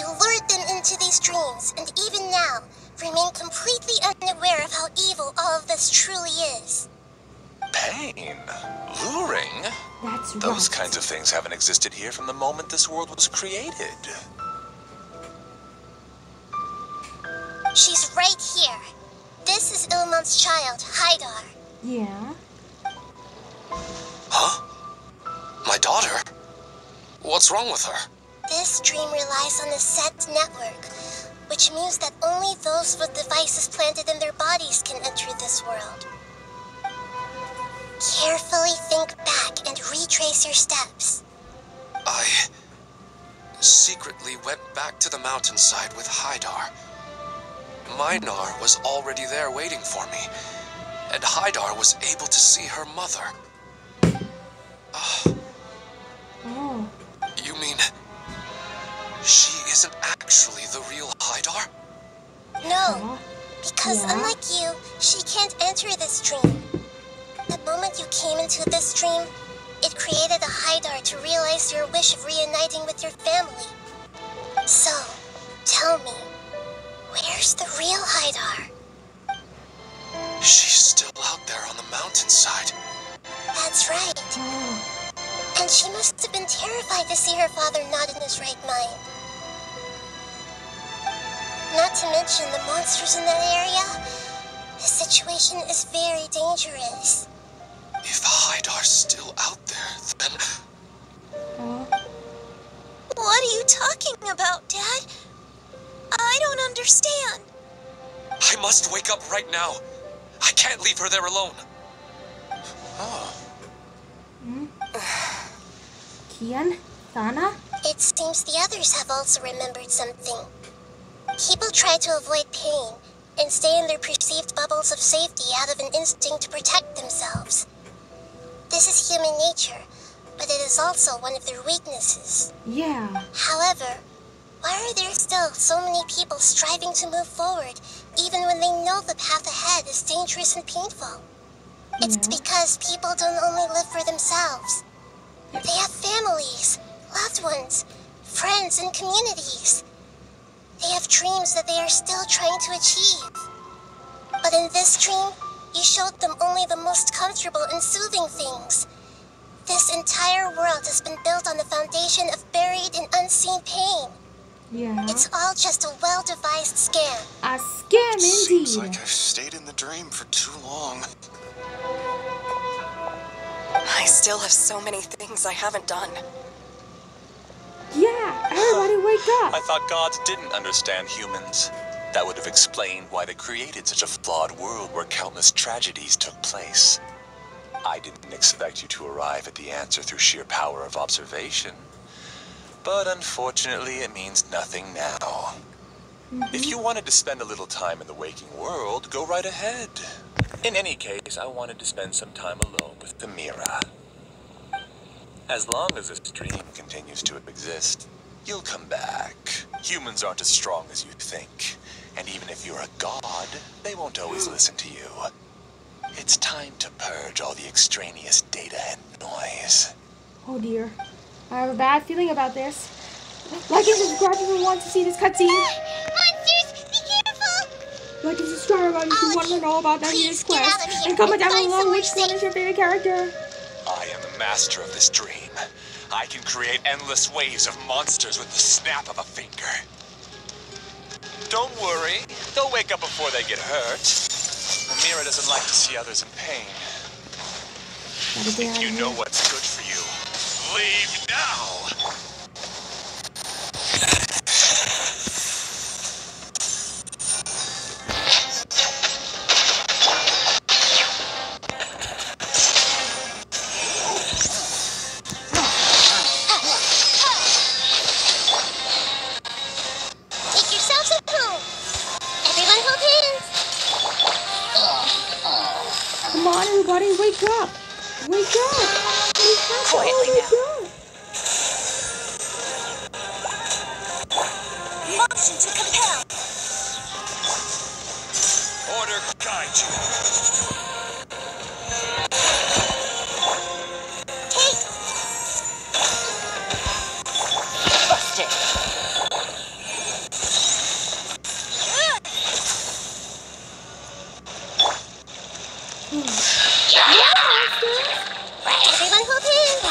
You lured them into these dreams and even now remain completely unaware of how evil all of this truly is. Pain? Luring? That's right. Those kinds of things haven't existed here from the moment this world was created. She's right here. This is Ilmon's child, Haidar. Yeah. Huh? My daughter? What's wrong with her? This dream relies on a set network, which means that only those with devices planted in their bodies can enter this world. Carefully think back and retrace your steps. I secretly went back to the mountainside with Haidar. Minar was already there waiting for me, and Haidar was able to see her mother. Oh. You mean she isn't actually the real Haidar? No, because unlike you, she can't enter this dream. The moment you came into this dream, it created a Haidar to realize your wish of reuniting with your family. So, tell me, where's the real Haidar? She's still out there on the mountainside. That's right. And she must have been terrified to see her father not in his right mind. Not to mention the monsters in that area. The situation is very dangerous. If Haidar's still out there, then... What are you talking about, Dad? I don't understand. I must wake up right now. I can't leave her there alone. Kian? Thana? It seems the others have also remembered something. People try to avoid pain and stay in their perceived bubbles of safety out of an instinct to protect themselves. This is human nature, but it is also one of their weaknesses. Yeah. However, why are there still so many people striving to move forward, even when they know the path ahead is dangerous and painful? It's because people don't only live for themselves. They have families, loved ones, friends, and communities. They have dreams that they are still trying to achieve. But in this dream, you showed them only the most comfortable and soothing things. This entire world has been built on the foundation of buried and unseen pain. Yeah. It's all just a well-devised scam. A scam indeed. Seems like I've stayed in the dream for too long. I still have so many things I haven't done. Yeah, everybody wake up. I thought gods didn't understand humans. That would have explained why they created such a flawed world where countless tragedies took place. I didn't expect you to arrive at the answer through sheer power of observation. But unfortunately, it means nothing now. If you wanted to spend a little time in the waking world, go right ahead. In any case, I wanted to spend some time alone with Amira. As long as this dream continues to exist, you'll come back. Humans aren't as strong as you think. And even if you're a god, they won't always listen to you. It's time to purge all the extraneous data and noise. Oh dear. I have a bad feeling about this. Like and subscribe if you want to see this cutscene. Monsters, be careful! Like and subscribe if you want to know about Nahida's quest. And comment down below which one is your favorite character. I am the master of this dream. I can create endless waves of monsters with the snap of a finger. Don't worry, they'll wake up before they get hurt. Amira doesn't like to see others in pain. If you know what's good for you, leave now! Take yourselves a poo. Everyone hold hands. Come on, everybody, wake up! Wake up! Quietly now. Motion to compel. Order guide you. Take. Busted. Everyone hold hands.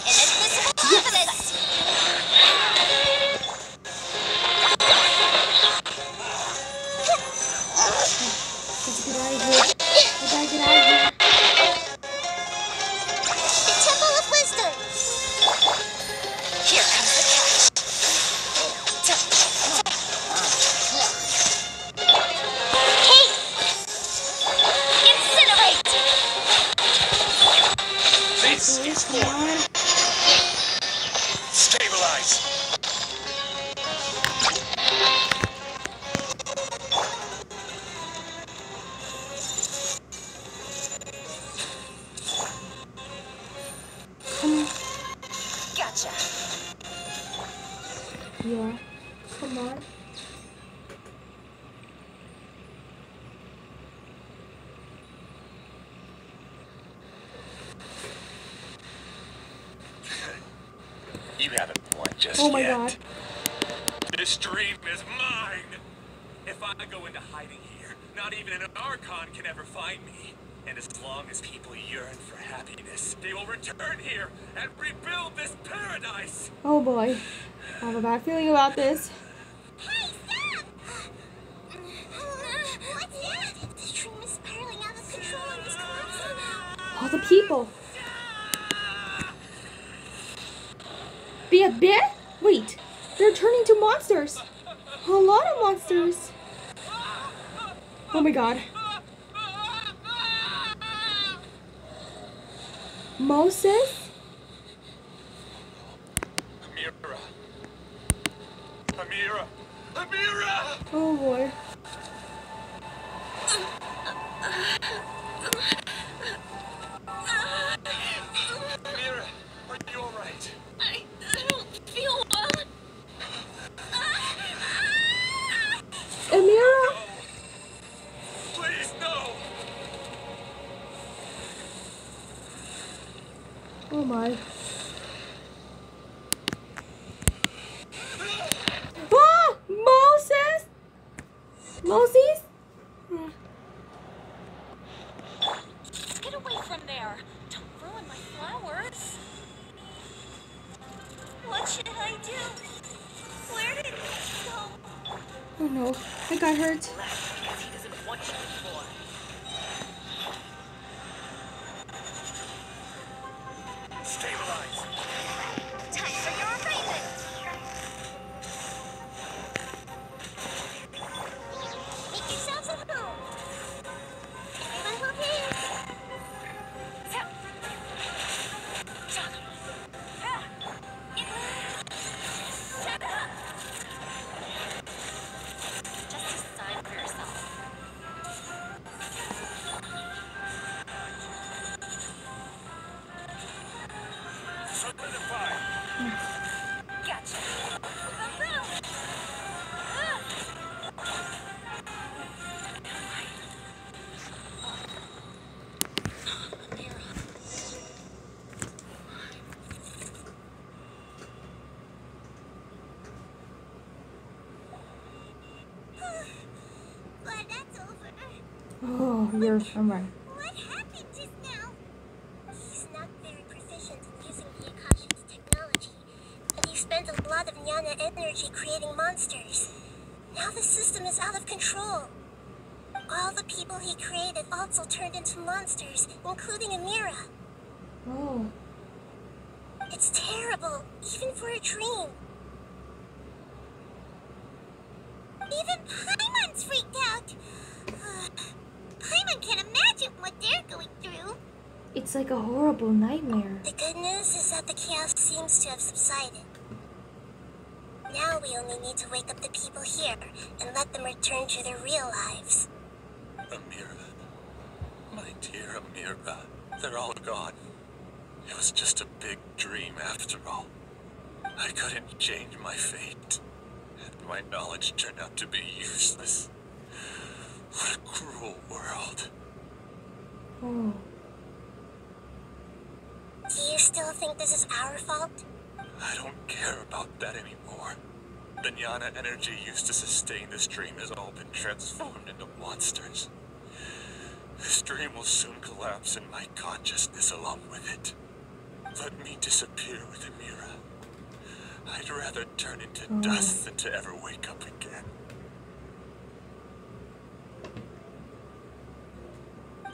Inadmissible evidence. Let's get out of here. We gotta get out of here. The Temple of Wisdom. Here comes the catch. Take. Incinerate. This is Come for on. stabilize. Gotcha. Yeah. Come on. You haven't won just Oh my yet. god. This dream is mine. If I go into hiding here, not even an Archon can ever find me. And as long as people yearn for happiness, they will return here and rebuild this paradise. Oh boy. I have a bad feeling about this. Hey, stop! What's that? The dream is spiraling out of control and is collapsing now. All the people. Be a bit? Wait. They're turning to monsters. A lot of monsters. Oh my god. Moses? Amira. Amira. Amira! Oh boy. Amira, are you alright? I don't feel well. Amira? Please, no! Oh my. Ah! Moses? Moses? Get away from there. Don't ruin my flowers. What should I do? Where did he go? Oh no. I got hurt. Because he doesn't want you anymore. Stabilize. Time for your arraignment. Make yourselves at home. Everyone hold hands. Just a sign for yourself. Oh, you're right. What happened just now? He's not very proficient in using the Akashi's technology, and he spent a lot of Nyana energy creating monsters. Now the system is out of control. All the people he created also turned into monsters, including Amira. Oh. It's terrible, even for a dream. Even Paimon's freaked out. Paimon can't imagine what they're going through. It's like a horrible nightmare. The good news is that the chaos seems to have subsided. Now we only need to wake up the people here and let them return to their real lives. Amira. My dear Amira. They're all gone. It was just a big dream after all. I couldn't change my fate. And my knowledge turned out to be useless. What a cruel world. Oh. Do you still think this is our fault? I don't care about that anymore. The Nyana energy used to sustain this dream has all been transformed into monsters. This dream will soon collapse and my consciousness along with it. Let me disappear with Amira. I'd rather turn into dust than to ever wake up again.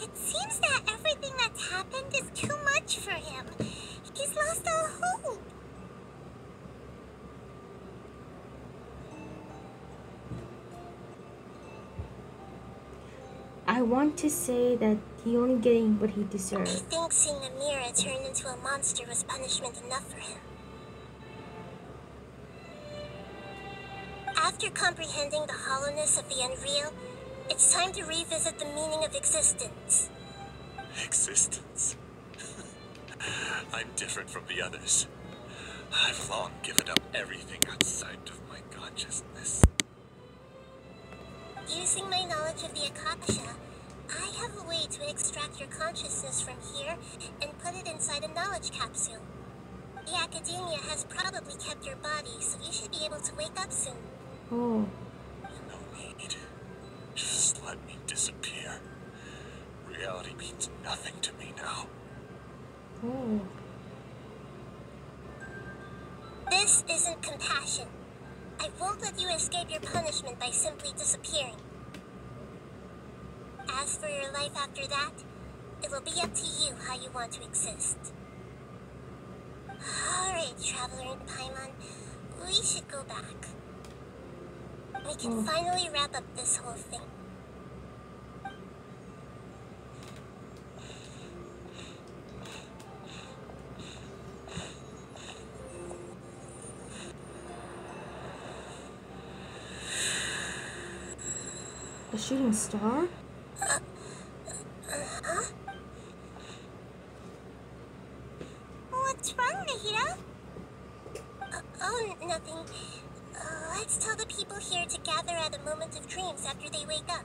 It seems that everything that's happened is too much for him. He's lost all hope. I want to say that he only getting what he He deserved. thinks seeing Amira turn into a monster was punishment enough for him. After comprehending the hollowness of the unreal, it's time to revisit the meaning of existence. Existence? I'm different from the others. I've long given up everything outside of my consciousness. Using my knowledge of the Akasha, I have a way to extract your consciousness from here and put it inside a knowledge capsule. The Academia has probably kept your body, so you should be able to wake up soon. Oh. No need. Just let me disappear. Reality means nothing to me now. Oh. This isn't compassion. I won't let you escape your punishment by simply disappearing. As for your life after that, it will be up to you how you want to exist. Alright, Traveler and Paimon, we should go back. We can finally wrap up this whole thing. A shooting star? Huh? What's wrong, Nahida? Oh, nothing. Let's tell the people here to gather at a moment of dreams after they wake up.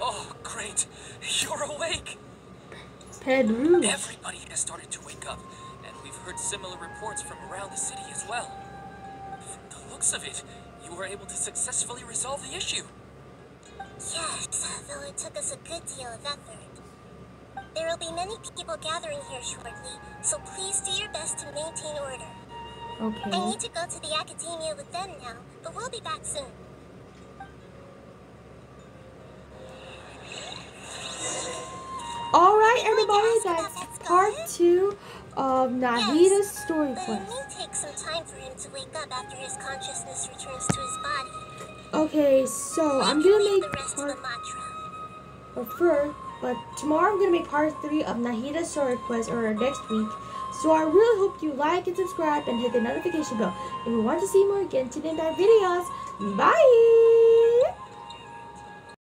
Oh, great. You're awake. Pedro. Everybody has started to wake up, and we've heard similar reports from around the city as well. From the looks of it, you were able to successfully resolve the issue. Yes, though it took us a good deal of effort. There will be many people gathering here shortly, so please do your best to maintain order. Okay. I need to go to the academia with them now, but we'll be back soon. Alright, everybody, that's part 2 of Nahida's story But it quest. may take some time for him to wake up after his consciousness returns to his body. Okay, so I'm You gonna read make the rest of the mantra. but tomorrow I'm gonna make part 3 of Nahida's story quest, or next week. So I really hope you like and subscribe and hit the notification bell if you want to see more Genshin Impact videos. Bye!